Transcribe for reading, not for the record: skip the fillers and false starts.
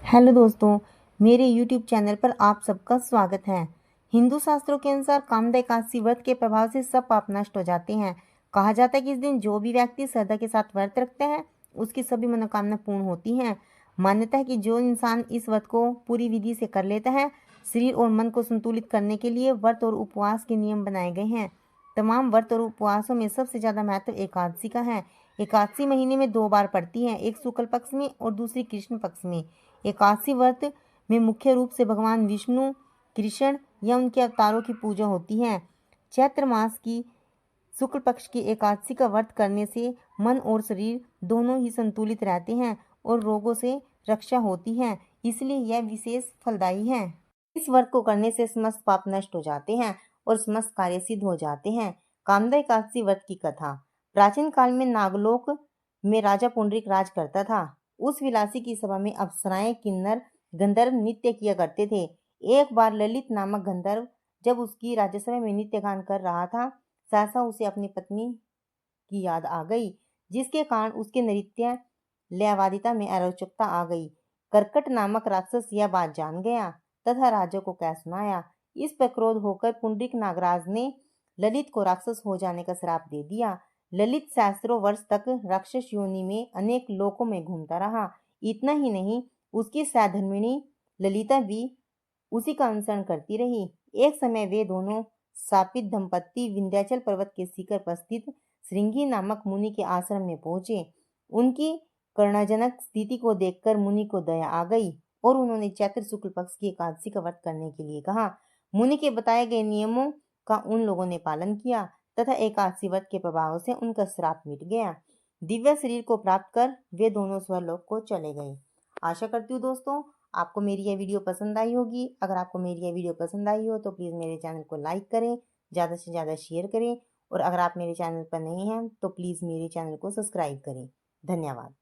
Hello दोस्तों, मेरे YouTube channel पर आप सबका स्वागत है। हिंदू शास्त्रों के अनुसार कामदा एकादशी व्रत के प्रभाव से सब पाप नष्ट हो जाते हैं। कहा जाता है कि इस दिन जो भी व्यक्ति श्रद्धा के साथ व्रत रखते हैं उसकी सभी मनोकामना पूर्ण होती हैं। मान्यता है कि जो इंसान इस व्रत को पूरी विधि से कर लेता है, शरीर और मन को संतुलित करने के लिए व्रत और उपवास के नियम बनाए गए हैं। तमाम व्रत और उपवासों में सबसे ज़्यादा महत्व एकादशी का है। एकादशी महीने में 2 बार पड़ती है, एक शुक्ल पक्ष में और दूसरी कृष्ण पक्ष में। एकादशी व्रत में मुख्य रूप से भगवान विष्णु, कृष्ण या उनके अवतारों की पूजा होती है। चैत्र मास की शुक्ल पक्ष की एकादशी का व्रत करने से मन और शरीर दोनों ही संतुलित रहते हैं और रोगों से रक्षा होती है, इसलिए यह विशेष फलदायी है। इस व्रत को करने से समस्त पाप नष्ट हो जाते हैं और समस्त कार्य सिद्ध हो जाते हैं। कामदा एकादशी व्रत की कथा। प्राचीन काल में नागलोक में राजा पुंडरीक राज करता था। उस विलासी की सभा में अप्सराएं, किन्नर, गंधर्व नृत्य किया करते थे। एक बार ललित नामक गंधर्व जब उसकी राज्यसभा में नृत्य गान कर रहा था, सहसा उसे अपनी पत्नी की याद आ गई, जिसके कारण उसके नृत्य लयवादिता में अरोचकता आ गई। कर्कट नामक राक्षस यह बात जान गया तथा राजा को कह सुनाया। इस पर क्रोध होकर पुंडरीक नागराज ने ललित को राक्षस हो जाने का श्राप दे दिया। ललित सहस्त्रों वर्ष तक राक्षस योनि में अनेक लोकों में घूमता रहा। इतना ही नहीं, उसकी सहधर्मिणी ललिता भी उसी का अनुसरण करती रही। एक समय वे दोनों शापित दंपत्ति विंध्याचल पर्वत के शिखर पर स्थित श्रृंगी नामक मुनि के आश्रम में पहुंचे। उनकी करुणाजनक स्थिति को देखकर मुनि को दया आ गई और उन्होंने चैत्र शुक्ल पक्ष की एकादशी का व्रत करने के लिए कहा। मुनि के बताए गए नियमों का उन लोगों ने पालन किया तथा एकादशी व्रत के प्रभाव से उनका श्राप मिट गया। दिव्य शरीर को प्राप्त कर वे दोनों स्वर्लोक को चले गए। आशा करती हूँ दोस्तों आपको मेरी यह वीडियो पसंद आई होगी। अगर आपको मेरी यह वीडियो पसंद आई हो तो प्लीज़ मेरे चैनल को लाइक करें, ज़्यादा से ज़्यादा शेयर करें और अगर आप मेरे चैनल पर नहीं हैं तो प्लीज़ मेरे चैनल को सब्सक्राइब करें। धन्यवाद।